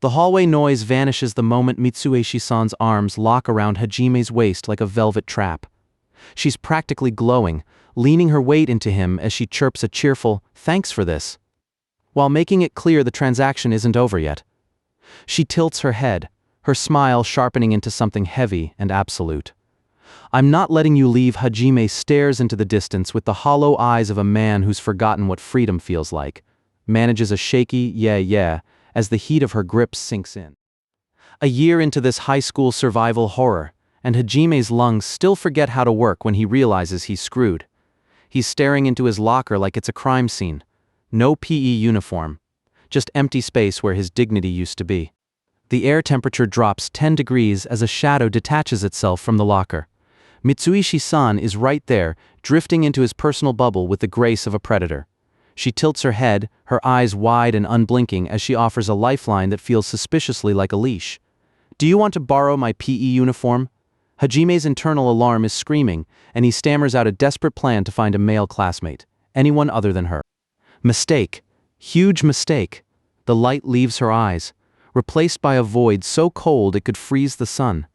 The hallway noise vanishes the moment Mitsuishi-san's arms lock around Hajime's waist like a velvet trap. She's practically glowing, leaning her weight into him as she chirps a cheerful, "Thanks for this," while making it clear the transaction isn't over yet. She tilts her head, her smile sharpening into something heavy and absolute. "I'm not letting you leave." Hajime stares into the distance with the hollow eyes of a man who's forgotten what freedom feels like, manages a shaky yeah as the heat of her grip sinks in. A year into this high school survival horror, and Hajime's lungs still forget how to work when he realizes he's screwed. He's staring into his locker like it's a crime scene. No PE uniform, just empty space where his dignity used to be. The air temperature drops 10 degrees as a shadow detaches itself from the locker. Mitsuishi-san is right there, drifting into his personal bubble with the grace of a predator. She tilts her head, her eyes wide and unblinking as she offers a lifeline that feels suspiciously like a leash. "Do you want to borrow my PE uniform?" Hajime's internal alarm is screaming, and he stammers out a desperate plan to find a male classmate, anyone other than her. Mistake. Huge mistake. The light leaves her eyes, replaced by a void so cold it could freeze the sun.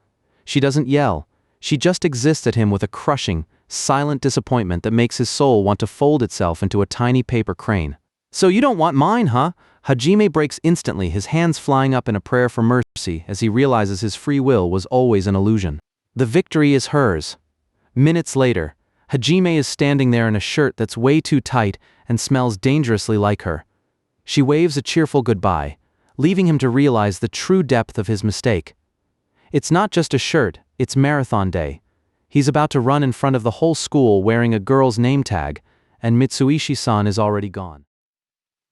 She doesn't yell. She just exists at him with a crushing, silent disappointment that makes his soul want to fold itself into a tiny paper crane. "So you don't want mine, huh?" Hajime breaks instantly, his hands flying up in a prayer for mercy as he realizes his free will was always an illusion. The victory is hers. Minutes later, Hajime is standing there in a shirt that's way too tight and smells dangerously like her. She waves a cheerful goodbye, leaving him to realize the true depth of his mistake. It's not just a shirt, it's marathon day. He's about to run in front of the whole school wearing a girl's name tag, and Mitsuishi-san is already gone.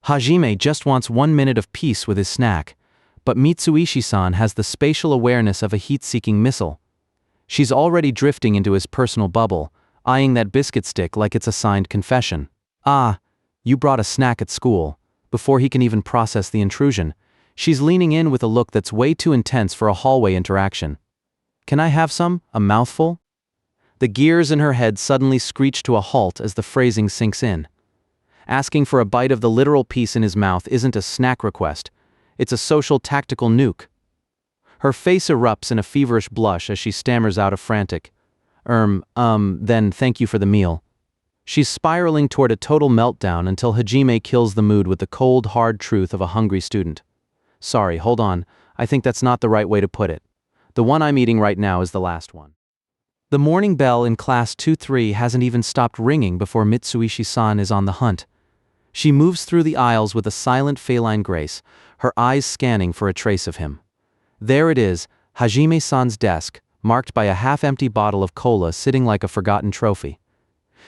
Hajime just wants 1 minute of peace with his snack, but Mitsuishi-san has the spatial awareness of a heat-seeking missile. She's already drifting into his personal bubble, eyeing that biscuit stick like it's a signed confession. "Ah, you brought a snack at school." Before he can even process the intrusion, she's leaning in with a look that's way too intense for a hallway interaction. "Can I have some? A mouthful?" The gears in her head suddenly screech to a halt as the phrasing sinks in. Asking for a bite of the literal piece in his mouth isn't a snack request, it's a social tactical nuke. Her face erupts in a feverish blush as she stammers out a frantic, then thank you for the meal." She's spiraling toward a total meltdown until Hajime kills the mood with the cold, hard truth of a hungry student. "Sorry, hold on, I think that's not the right way to put it. The one I'm eating right now is the last one." The morning bell in class 2-3 hasn't even stopped ringing before Mitsuishi-san is on the hunt. She moves through the aisles with a silent feline grace, her eyes scanning for a trace of him. There it is, Hajime-san's desk, marked by a half-empty bottle of cola sitting like a forgotten trophy.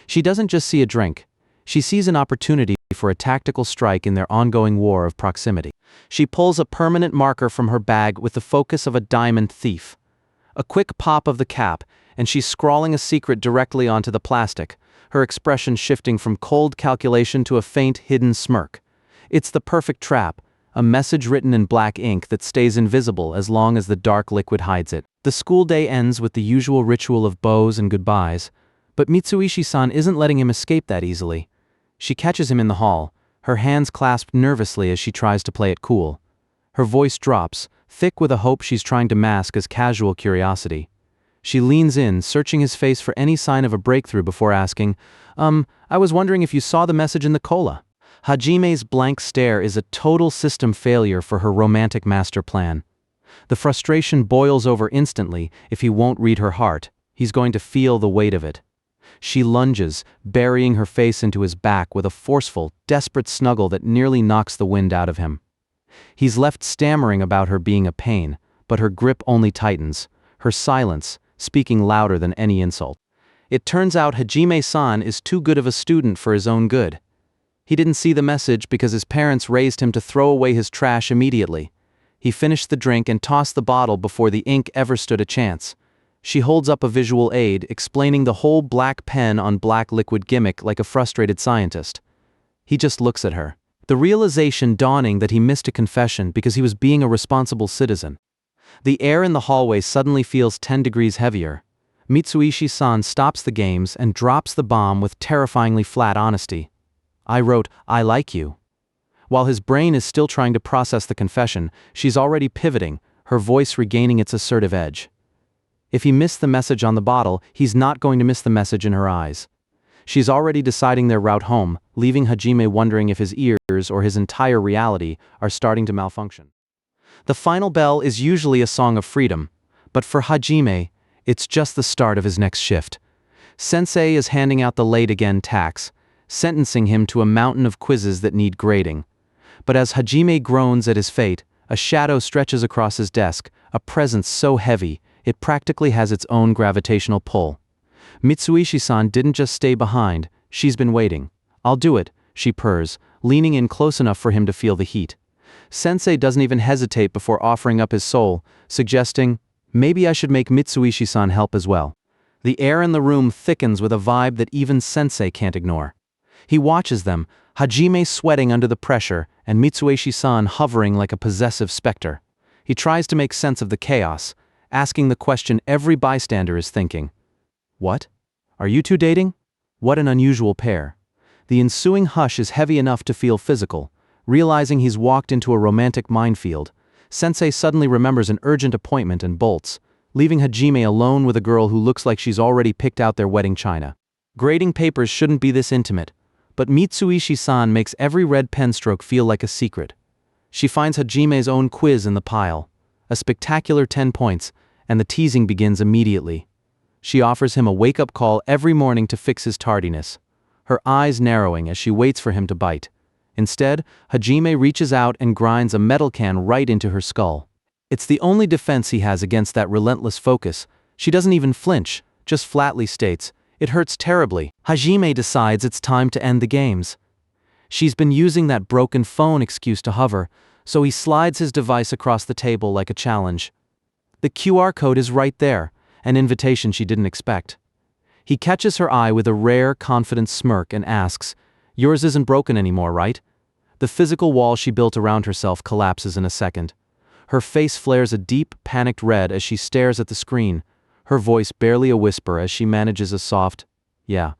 She doesn't just see a drink, she sees an opportunity for a tactical strike in their ongoing war of proximity. She pulls a permanent marker from her bag with the focus of a diamond thief. A quick pop of the cap, and she's scrawling a secret directly onto the plastic, her expression shifting from cold calculation to a faint, hidden smirk. It's the perfect trap, a message written in black ink that stays invisible as long as the dark liquid hides it. The school day ends with the usual ritual of bows and goodbyes, but Mitsuishi-san isn't letting him escape that easily. She catches him in the hall, her hands clasped nervously as she tries to play it cool. Her voice drops, thick with a hope she's trying to mask as casual curiosity. She leans in, searching his face for any sign of a breakthrough before asking, I was wondering if you saw the message in the cola." Hajime's blank stare is a total system failure for her romantic master plan. The frustration boils over instantly. If he won't read her heart, he's going to feel the weight of it. She lunges, burying her face into his back with a forceful, desperate snuggle that nearly knocks the wind out of him. He's left stammering about her being a pain, but her grip only tightens, her silence speaking louder than any insult. It turns out Hajime-san is too good of a student for his own good. He didn't see the message because his parents raised him to throw away his trash immediately. He finished the drink and tossed the bottle before the ink ever stood a chance. She holds up a visual aid, explaining the whole black pen on black liquid gimmick like a frustrated scientist. He just looks at her, the realization dawning that he missed a confession because he was being a responsible citizen. The air in the hallway suddenly feels 10 degrees heavier. Mitsuishi-san stops the games and drops the bomb with terrifyingly flat honesty. "I wrote, I like you." While his brain is still trying to process the confession, she's already pivoting, her voice regaining its assertive edge. If he missed the message on the bottle, he's not going to miss the message in her eyes. She's already deciding their route home, leaving Hajime wondering if his ears or his entire reality are starting to malfunction. The final bell is usually a song of freedom, but for Hajime, it's just the start of his next shift. Sensei is handing out the late again tax, sentencing him to a mountain of quizzes that need grading. But as Hajime groans at his fate, a shadow stretches across his desk, a presence so heavy, it practically has its own gravitational pull. Mitsuishi-san didn't just stay behind, she's been waiting. "I'll do it," she purrs, leaning in close enough for him to feel the heat. Sensei doesn't even hesitate before offering up his soul, suggesting, "Maybe I should make Mitsuishi-san help as well." The air in the room thickens with a vibe that even Sensei can't ignore. He watches them, Hajime sweating under the pressure and Mitsuishi-san hovering like a possessive specter. He tries to make sense of the chaos, asking the question every bystander is thinking. "What? Are you two dating? What an unusual pair." The ensuing hush is heavy enough to feel physical. Realizing he's walked into a romantic minefield, Sensei suddenly remembers an urgent appointment and bolts, leaving Hajime alone with a girl who looks like she's already picked out their wedding china. Grading papers shouldn't be this intimate, but Mitsuishi-san makes every red pen stroke feel like a secret. She finds Hajime's own quiz in the pile, a spectacular 10 points, and the teasing begins immediately. She offers him a wake-up call every morning to fix his tardiness, her eyes narrowing as she waits for him to bite. Instead, Hajime reaches out and grinds a metal can right into her skull. It's the only defense he has against that relentless focus. She doesn't even flinch, just flatly states, "It hurts terribly." Hajime decides it's time to end the games. She's been using that broken phone excuse to hover, so he slides his device across the table like a challenge. The QR code is right there, an invitation she didn't expect. He catches her eye with a rare, confident smirk and asks, "Yours isn't broken anymore, right?" The physical wall she built around herself collapses in a second. Her face flares a deep, panicked red as she stares at the screen, her voice barely a whisper as she manages a soft, "Yeah."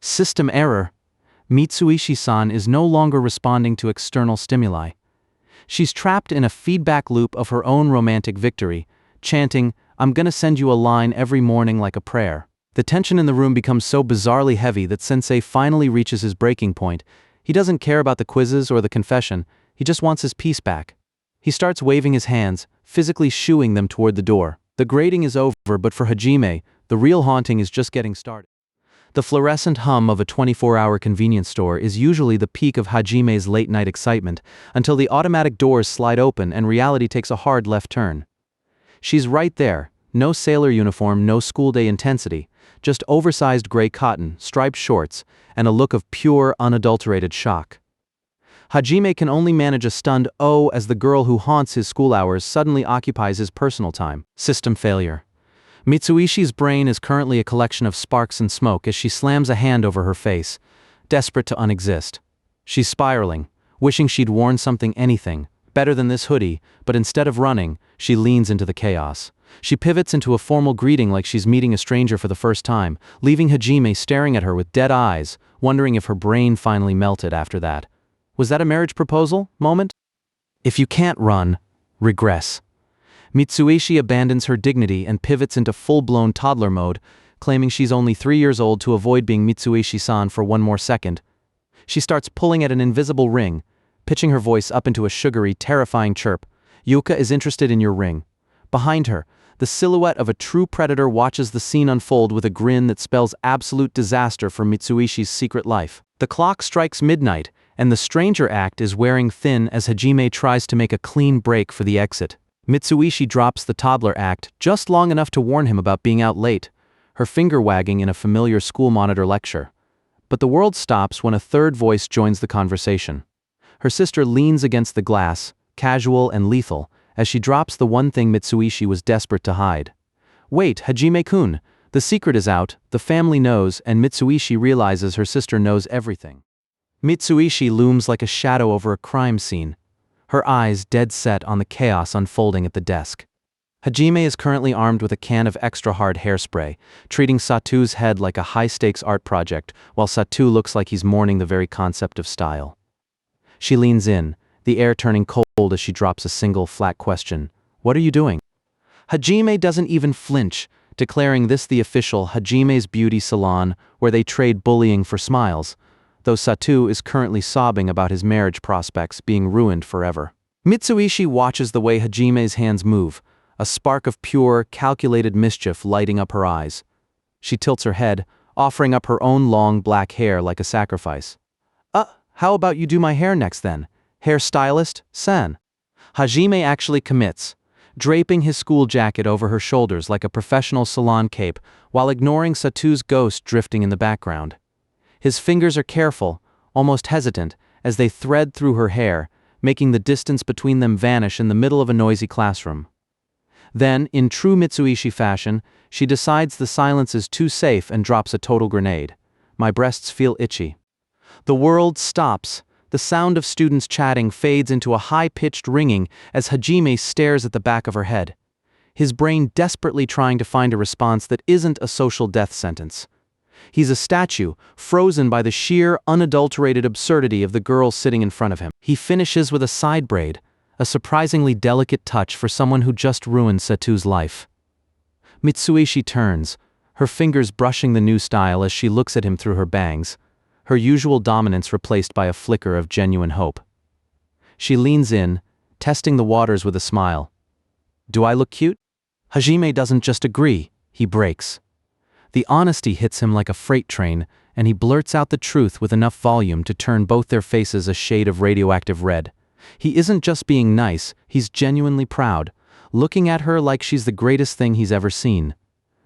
System error. Mitsuishi-san is no longer responding to external stimuli. She's trapped in a feedback loop of her own romantic victory, chanting, "I'm gonna send you a line every morning like a prayer." The tension in the room becomes so bizarrely heavy that Sensei finally reaches his breaking point. He doesn't care about the quizzes or the confession, he just wants his peace back. He starts waving his hands, physically shooing them toward the door. The grading is over, but for Hajime, the real haunting is just getting started. The fluorescent hum of a 24-hour convenience store is usually the peak of Hajime's late-night excitement, until the automatic doors slide open and reality takes a hard left turn. She's right there, no sailor uniform, no school day intensity, just oversized gray cotton, striped shorts, and a look of pure, unadulterated shock. Hajime can only manage a stunned "oh" as the girl who haunts his school hours suddenly occupies his personal time. System failure. Mitsuishi's brain is currently a collection of sparks and smoke as she slams a hand over her face, desperate to unexist. She's spiraling, wishing she'd worn anything better than this hoodie, but instead of running, she leans into the chaos. She pivots into a formal greeting like she's meeting a stranger for the first time, leaving Hajime staring at her with dead eyes, wondering if her brain finally melted after that. Was that a marriage proposal moment? If you can't run, regress. Mitsuishi abandons her dignity and pivots into full-blown toddler mode, claiming she's only 3 years old to avoid being Mitsuishi-san for one more second. She starts pulling at an invisible ring, pitching her voice up into a sugary, terrifying chirp. "Yuka is interested in your ring." Behind her, the silhouette of a true predator watches the scene unfold with a grin that spells absolute disaster for Mitsuishi's secret life. The clock strikes midnight, and the stranger act is wearing thin as Hajime tries to make a clean break for the exit. Mitsuishi drops the toddler act just long enough to warn him about being out late, her finger wagging in a familiar school monitor lecture. But the world stops when a third voice joins the conversation. Her sister leans against the glass, casual and lethal, as she drops the one thing Mitsuishi was desperate to hide. "Wait, Hajime-kun, the secret is out, the family knows," and Mitsuishi realizes her sister knows everything. Mitsuishi looms like a shadow over a crime scene, her eyes dead set on the chaos unfolding at the desk. Hajime is currently armed with a can of extra-hard hairspray, treating Satu's head like a high-stakes art project, while Satu looks like he's mourning the very concept of style. She leans in, the air turning cold as she drops a single, flat question. What are you doing? Hajime doesn't even flinch, declaring this the official Hajime's beauty salon where they trade bullying for smiles, though Satu is currently sobbing about his marriage prospects being ruined forever. Mitsuishi watches the way Hajime's hands move, a spark of pure, calculated mischief lighting up her eyes. She tilts her head, offering up her own long black hair like a sacrifice. How about you do my hair next then? Hairstylist, San. Hajime actually commits, draping his school jacket over her shoulders like a professional salon cape while ignoring Satu's ghost drifting in the background. His fingers are careful, almost hesitant, as they thread through her hair, making the distance between them vanish in the middle of a noisy classroom. Then, in true Mitsuishi fashion, she decides the silence is too safe and drops a total grenade. My breasts feel itchy. The world stops. The sound of students chatting fades into a high-pitched ringing as Hajime stares at the back of her head, his brain desperately trying to find a response that isn't a social death sentence. He's a statue, frozen by the sheer, unadulterated absurdity of the girl sitting in front of him. He finishes with a side braid, a surprisingly delicate touch for someone who just ruined Satu's life. Mitsuishi turns, her fingers brushing the new style as she looks at him through her bangs, her usual dominance replaced by a flicker of genuine hope. She leans in, testing the waters with a smile. Do I look cute? Hajime doesn't just agree, he breaks. The honesty hits him like a freight train, and he blurts out the truth with enough volume to turn both their faces a shade of radioactive red. He isn't just being nice, he's genuinely proud, looking at her like she's the greatest thing he's ever seen.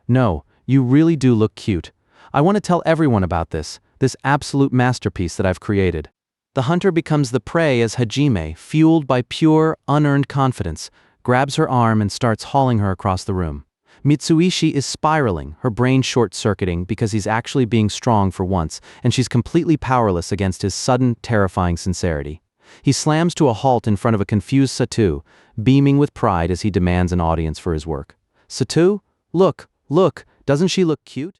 No, you really do look cute. I want to tell everyone about this absolute masterpiece that I've created. The hunter becomes the prey as Hajime, fueled by pure, unearned confidence, grabs her arm and starts hauling her across the room. Mitsuishi is spiraling, her brain short-circuiting because he's actually being strong for once, and she's completely powerless against his sudden, terrifying sincerity. He slams to a halt in front of a confused Satu, beaming with pride as he demands an audience for his work. Satu? Look, doesn't she look cute?